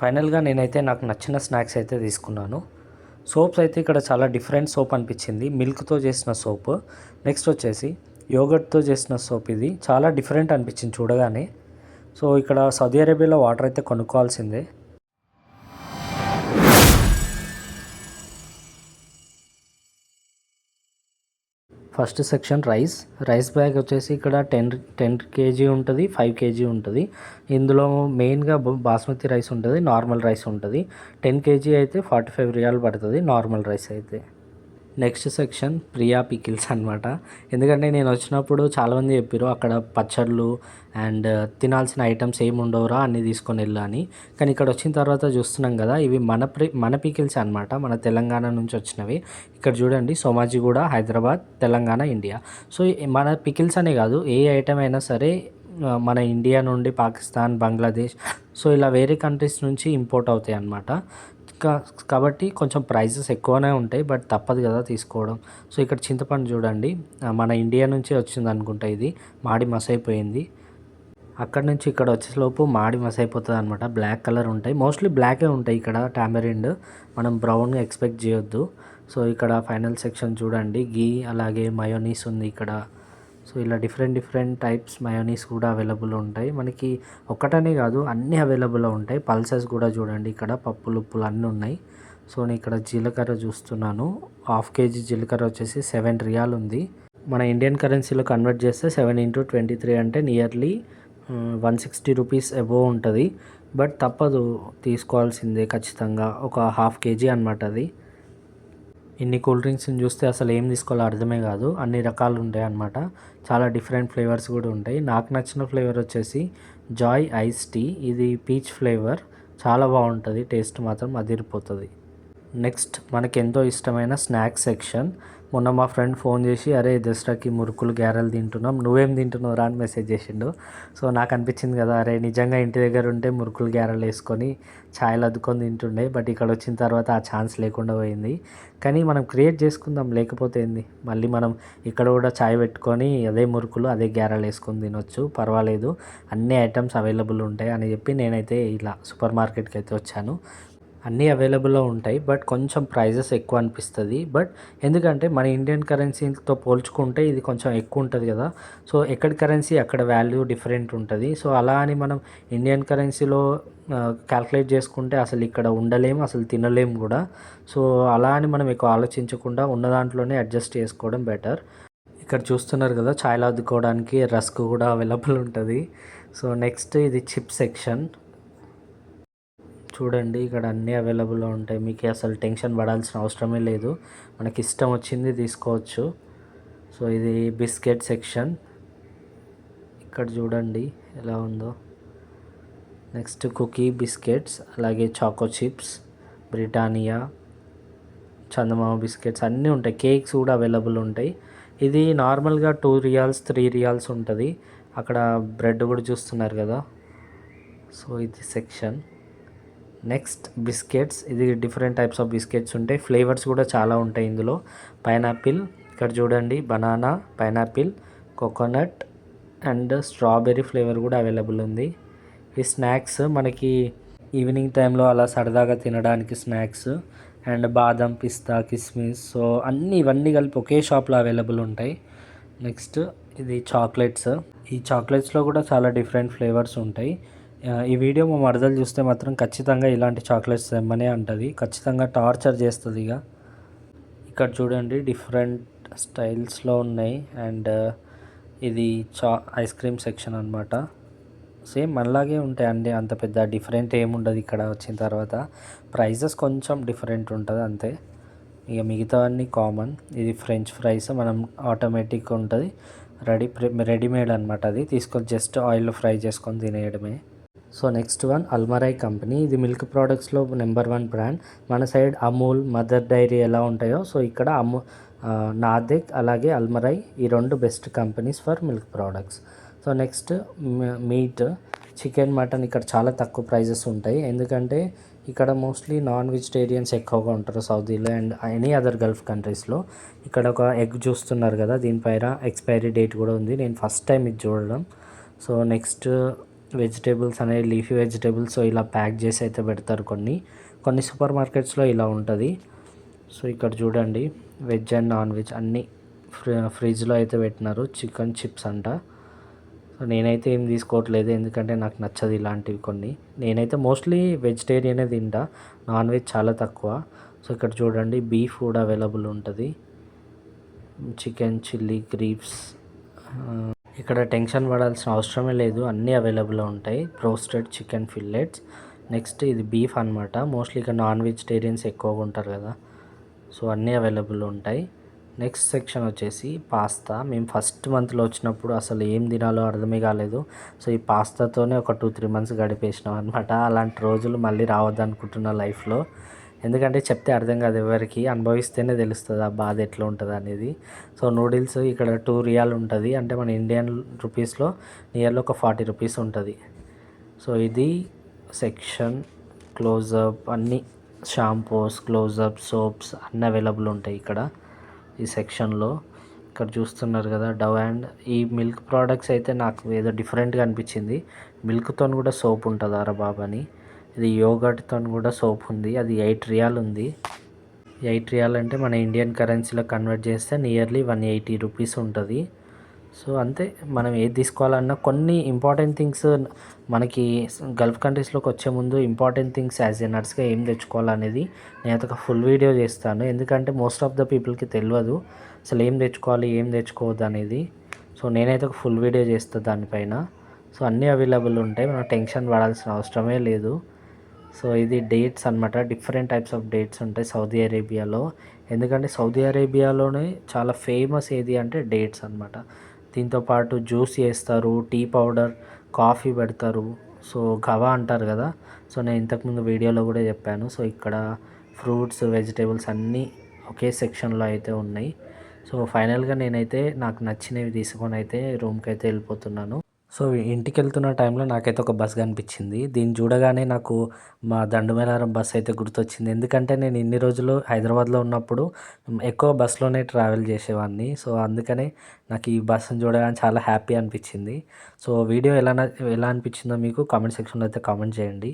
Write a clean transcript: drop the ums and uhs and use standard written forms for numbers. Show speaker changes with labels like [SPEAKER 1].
[SPEAKER 1] ఫైనల్గా నేనైతే నాకు నచ్చిన స్నాక్స్ అయితే తీసుకున్నాను. సోప్స్ అయితే ఇక్కడ చాలా డిఫరెంట్ సోప్ అనిపించింది. మిల్క్తో చేసిన సోప్, నెక్స్ట్ వచ్చేసి యోగర్ట్తో చేసిన సోప్. ఇది చాలా డిఫరెంట్ అనిపించింది చూడగానే. సో ఇక్కడ సౌదీ అరేబియాలో వాటర్ అయితే కొనుక్కోవాల్సిందే. ఫస్ట్ సెక్షన్ రైస్ బ్యాగ్ వచ్చేసి ఇక్కడ 10 kg ఉంటుంది, 5 kg ఉంటుంది. ఇందులో మెయిన్గా బాస్మతి రైస్ ఉంటుంది, నార్మల్ రైస్ ఉంటుంది. 10 kg అయితే 45 రియాల్ పడుతుంది నార్మల్ రైస్ అయితే. నెక్స్ట్ సెక్షన్ ప్రియా పికిల్స్ అనమాట. ఎందుకంటే నేను వచ్చినప్పుడు చాలామంది చెప్పారు అక్కడ పచ్చళ్ళు అండ్ తినాల్సిన ఐటమ్స్ ఏమి ఉండవురా అన్నీ తీసుకొని వెళ్ళని. కానీ ఇక్కడ వచ్చిన తర్వాత చూస్తున్నాం కదా, ఇవి మన పికిల్స్ అనమాట, మన తెలంగాణ నుంచి వచ్చినవి. ఇక్కడ చూడండి, సోమాజిగూడ, హైదరాబాద్, తెలంగాణ, ఇండియా. సో మన పికిల్స్ అనే కాదు, ఏ ఐటమ్ అయినా సరే మన ఇండియా నుండి పాకిస్తాన్, బంగ్లాదేశ్, సో ఇలా వేరే కంట్రీస్ నుంచి ఇంపోర్ట్ అవుతాయి అన్నమాట. కాబట్టి కొంచెం ప్రైజెస్ ఎక్కువనే ఉంటాయి, బట్ తప్పదు కదా తీసుకోవడం. సో ఇక్కడ చింతపండు చూడండి, మన ఇండియా నుంచి వచ్చింది అనుకుంటా. ఇది మాడి మసైపోయింది. అక్కడ నుంచి ఇక్కడ వచ్చేలోపు మాడి మసైపోతుంది అనమాట. బ్లాక్ కలర్ ఉంటాయి, మోస్ట్లీ బ్లాకే ఉంటాయి ఇక్కడ. టామరిండ్ మనం బ్రౌన్ ఎక్స్పెక్ట్ చేయొద్దు. సో ఇక్కడ ఫైనల్ సెక్షన్ చూడండి, గీ అలాగే మయోనీస్ ఉంది ఇక్కడ. సో ఇలా డిఫరెంట్ టైప్స్ మయోనీస్ కూడా అవైలబుల్ ఉంటాయి మనకి. ఒక్కటనే కాదు, అన్నీ అవైలబుల్ ఉంటాయి. పల్సెస్ కూడా చూడండి, ఇక్కడ పప్పులు ఉప్పులు అన్నీ ఉన్నాయి. సో నేను ఇక్కడ జీలకర్ర చూస్తున్నాను. 1/2 kg జీలకర్ర వచ్చేసి 7 రియాల్ ఉంది. మన ఇండియన్ కరెన్సీలో కన్వర్ట్ చేస్తే 7 × 23 అంటే నియర్లీ 160 రూపీస్ అబోవ్ ఉంటుంది. బట్ తప్పదు, తీసుకోవాల్సిందే ఖచ్చితంగా. ఒక 1/2 kg అనమాట అది. ఇన్ని కూల్ డ్రింక్స్ని చూస్తే అసలు ఏం తీసుకోవాలో అర్థమే కాదు. అన్ని రకాలు ఉంటాయి అన్నమాట. చాలా డిఫరెంట్ ఫ్లేవర్స్ కూడా ఉంటాయి. నాకు నచ్చిన ఫ్లేవర్ వచ్చేసి జాయ్ ఐస్ టీ. ఇది పీచ్ ఫ్లేవర్, చాలా బాగుంటుంది. టేస్ట్ మాత్రం అదిరిపోతుంది. నెక్స్ట్ మనకి ఎంతో ఇష్టమైన స్నాక్స్ సెక్షన్. మొన్న మా ఫ్రెండ్ ఫోన్ చేసి, అరే దసరాకి మురుకులు గ్యారెలు తింటున్నాం, నువ్వేం తింటున్నావు రా అని మెసేజ్ చేసిండు. సో నాకు అనిపించింది కదా, అరే నిజంగా ఇంటి దగ్గర ఉంటే మురుకులు గ్యారెలు వేసుకొని ఛాయలు అద్దుకొని తింటుండే. బట్ ఇక్కడ వచ్చిన తర్వాత ఆ ఛాన్స్ లేకుండా పోయింది. కానీ మనం క్రియేట్ చేసుకుందాం, లేకపోతే ఏంది. మళ్ళీ మనం ఇక్కడ కూడా ఛాయ్ పెట్టుకొని అదే మురుకులు అదే గ్యారెలు వేసుకొని తినొచ్చు, పర్వాలేదు. అన్ని ఐటమ్స్ అవైలబుల్ ఉంటాయి అని చెప్పి నేనైతే ఇలా సూపర్ మార్కెట్కి అయితే వచ్చాను. అన్నీ అవైలబుల్లో ఉంటాయి, బట్ కొంచెం ప్రైజెస్ ఎక్కువ అనిపిస్తుంది. బట్ ఎందుకంటే మన ఇండియన్ కరెన్సీతో పోల్చుకుంటే ఇది కొంచెం ఎక్కువ ఉంటుంది కదా. సో ఎక్కడి కరెన్సీ అక్కడ వాల్యూ డిఫరెంట్ ఉంటుంది. సో అలా అని మనం ఇండియన్ కరెన్సీలో క్యాల్కులేట్ చేసుకుంటే అసలు ఇక్కడ ఉండలేము, అసలు తినలేము కూడా. సో అలా అని మనం ఎక్కువ ఆలోచించకుండా ఉన్న దాంట్లోనే అడ్జస్ట్ చేసుకోవడం బెటర్. ఇక్కడ చూస్తున్నారు కదా, ఛాయ్లు అద్దుకోవడానికి రస్క్ కూడా అవైలబుల్ ఉంటుంది. సో నెక్స్ట్ ఇది చిప్ సెక్షన్ చూడండి, ఇక్కడ అన్నీ అవైలబుల్లో ఉంటాయి. మీకు అసలు టెన్షన్ పడాల్సిన అవసరమే లేదు, మనకి ఇష్టం వచ్చింది తీసుకోవచ్చు. సో ఇది బిస్కెట్ సెక్షన్, ఇక్కడ చూడండి ఎలా ఉందో. నెక్స్ట్ కుకీ బిస్కెట్స్, అలాగే చాకో చిప్స్, బ్రిటానియా, చందమామ బిస్కెట్స్ అన్నీ ఉంటాయి. కేక్స్ కూడా అవైలబుల్ ఉంటాయి. ఇది నార్మల్గా 2 రియాల్స్ 3 రియాల్స్ ఉంటుంది. అక్కడ బ్రెడ్ కూడా చూస్తున్నారు కదా. సో ఇది సెక్షన్. నెక్స్ట్ బిస్కెట్స్, ఇది డిఫరెంట్ టైప్స్ ఆఫ్ బిస్కెట్స్ ఉంటాయి. ఫ్లేవర్స్ కూడా చాలా ఉంటాయి ఇందులో. పైనాపిల్, ఇక్కడ చూడండి banana, pineapple, coconut and strawberry flavour కూడా అవైలబుల్ ఉంది. ఈ స్నాక్స్ మనకి ఈవినింగ్ టైంలో అలా సరదాగా తినడానికి స్నాక్స్. అండ్ బాదం, పిస్తా, కిస్మిస్, సో ఇవన్నీ కలిపి ఒకే షాప్లో అవైలబుల్ ఉంటాయి. నెక్స్ట్ ఇది చాక్లెట్స్. ఈ చాక్లెట్స్లో కూడా చాలా డిఫరెంట్ ఫ్లేవర్స్ ఉంటాయి. ఈ వీడియో మా మరదలు చూస్తే మాత్రం ఖచ్చితంగా ఇలాంటి చాక్లెట్స్ తెమ్మనే అంటుంది, ఖచ్చితంగా టార్చర్ చేస్తుంది. ఇక్కడ చూడండి డిఫరెంట్ స్టైల్స్లో ఉన్నాయి. అండ్ ఇది ఐస్ క్రీమ్ సెక్షన్ అనమాట. సేమ్ మనలాగే ఉంటాయి అండి, అంత పెద్ద డిఫరెంట్ ఏముండదు. ఇక్కడ వచ్చిన తర్వాత ప్రైజెస్ కొంచెం డిఫరెంట్ ఉంటుంది అంతే, ఇక మిగతావన్నీ కామన్. ఇది ఫ్రెంచ్ ఫ్రైస్, మనం ఆటోమేటిక్ ఉంటుంది, రెడీమేడ్ అనమాట. అది తీసుకొని జస్ట్ ఆయిల్లో ఫ్రై చేసుకొని తినేయడమే. So next one Almarai company. ఇది మిల్క్ ప్రోడక్ట్స్లో నెంబర్ 1 బ్రాండ్. మన సైడ్ అమూల్, మదర్ డైరీ ఎలా ఉంటాయో, సో ఇక్కడ నాదెక్ అలాగే అల్మరై, ఈ 2 best companies for milk products. So next meat, chicken, mutton ఇక్కడ చాలా తక్కువ ప్రైజెస్ ఉంటాయి. ఎందుకంటే ఇక్కడ మోస్ట్లీ నాన్ వెజిటేరియన్స్ ఎక్కువగా ఉంటారు సౌదీలో అండ్ ఎనీ అదర్ గల్ఫ్ కంట్రీస్లో. ఇక్కడ ఒక ఎగ్ చూస్తున్నారు కదా, దీనిపైన ఎక్స్పైరీ డేట్ కూడా ఉంది. నేను ఫస్ట్ టైం ఇది చూడడం. సో నెక్స్ట్ వెజిటేబుల్స్ అనేవి లీఫీ వెజిటేబుల్స్ ఇలా ప్యాక్ చేసి అయితే పెడతారు కొన్ని సూపర్ మార్కెట్స్లో ఇలా ఉంటుంది. సో ఇక్కడ చూడండి వెజ్ అండ్ నాన్ వెజ్ అన్నీ ఫ్రిడ్జ్లో అయితే పెట్టినారు. చికెన్ చిప్స్ అంట. సో నేనైతే ఏం తీసుకోవట్లేదు ఎందుకంటే నాకు నచ్చదు ఇలాంటివి కొన్ని. నేనైతే మోస్ట్లీ వెజిటేరియనే తింటా, నాన్ వెజ్ చాలా తక్కువ. సో ఇక్కడ చూడండి బీఫ్ కూడా అవైలబుల్ ఉంటుంది, చికెన్ చిల్లీ గ్రీవ్స్. ఇక్కడ టెన్షన్ పడాల్సిన అవసరమే లేదు, అన్నీ అవైలబుల్ ఉంటాయి. Roasted chicken fillets. నెక్స్ట్ ఇది బీఫ్ అనమాట. మోస్ట్లీ ఇక్కడ నాన్ వెజిటేరియన్స్ ఎక్కువగా ఉంటారు కదా, సో అన్నీ అవైలబుల్ ఉంటాయి. నెక్స్ట్ సెక్షన్ వచ్చేసి పాస్తా. మేము ఫస్ట్ మంత్లో వచ్చినప్పుడు అసలు ఏం తినాలో అర్థమే కాలేదు. సో ఈ పాస్తాతోనే ఒక 2-3 మంత్స్ గడిపేసినాం అనమాట. అలాంటి రోజులు మళ్ళీ రావద్దు అనుకుంటున్నా లైఫ్లో. ఎందుకంటే చెప్తే అర్థం కాదు ఎవరికి, అనుభవిస్తేనే తెలుస్తుంది ఆ బాధ ఎట్లా ఉంటుంది అనేది. సో నూడిల్స్ ఇక్కడ 2 రియాల్ ఉంటుంది, అంటే మన ఇండియన్ రూపీస్లో నియర్లీ ఒక 40 రూపీస్ ఉంటుంది. సో ఇది సెక్షన్. క్లోజప్ అన్నీ షాంపూస్, క్లోజప్, సోప్స్ అన్నీ అవైలబుల్ ఉంటాయి ఇక్కడ ఈ సెక్షన్లో. ఇక్కడ చూస్తున్నారు కదా డవ్. అండ్ ఈ మిల్క్ ప్రోడక్ట్స్ అయితే నాకు ఏదో డిఫరెంట్గా అనిపించింది. మిల్క్తో కూడా సోప్ ఉంటుందా రా బాబు అని. ఇది యోగర్ట్తో కూడా సోప్ ఉంది, అది 8 రియాల్ ఉంది. 8 రియాల్ అంటే మన ఇండియన్ కరెన్సీలో కన్వర్ట్ చేస్తే నియర్లీ 180 రూపీస్ ఉంటుంది. సో అంతే, మనం ఏది తీసుకోవాలన్నా కొన్ని ఇంపార్టెంట్ థింగ్స్ మనకి గల్ఫ్ కంట్రీస్లోకి వచ్చే ముందు ఇంపార్టెంట్ థింగ్స్ యాజ్ ఏ నర్స్గా ఏం తెచ్చుకోవాలనేది నేనైతే ఒక ఫుల్ వీడియో చేస్తాను. ఎందుకంటే మోస్ట్ ఆఫ్ ద పీపుల్కి తెలియదు అసలు ఏం తెచ్చుకోవాలి ఏం తెచ్చుకోవద్దు అనేది. సో నేనైతే ఒక ఫుల్ వీడియో చేస్తాను దానిపైన. సో అన్నీ అవైలబుల్ ఉంటాయి, మనం టెన్షన్ పడాల్సిన అవసరమే లేదు. సో ఇది డేట్స్ అనమాట. డిఫరెంట్ టైప్స్ ఆఫ్ డేట్స్ ఉంటాయి సౌదీ అరేబియాలో. ఎందుకంటే సౌదీ అరేబియాలోనే చాలా ఫేమస్ ఏది అంటే డేట్స్ అనమాట. దీంతోపాటు జ్యూస్ చేస్తారు, టీ పౌడర్, కాఫీ పెడతారు. సో గవా అంటారు కదా, సో నేను ఇంతకుముందు వీడియోలో కూడా చెప్పాను. సో ఇక్కడ ఫ్రూట్స్, వెజిటేబుల్స్ అన్నీ ఒకే సెక్షన్లో అయితే ఉన్నాయి. సో ఫైనల్గా నేనైతే నాకు నచ్చినవి తీసుకొని అయితే రూమ్కి అయితే వెళ్ళిపోతున్నాను. సో ఇంటికి వెళ్తున్న టైంలో నాకైతే ఒక బస్ కనిపించింది. దీన్ని చూడగానే నాకు మా దండుమేళారం బస్ అయితే గుర్తొచ్చింది. ఎందుకంటే నేను ఇన్ని రోజులు హైదరాబాద్లో ఉన్నప్పుడు ఎక్కువ బస్సులోనే ట్రావెల్ చేసేవాడిని. సో అందుకనే నాకు ఈ బస్సును చూడగానే చాలా హ్యాపీ అనిపించింది. సో వీడియో ఎలా అనిపించిందో మీకు కామెంట్ సెక్షన్లో అయితే కామెంట్ చేయండి.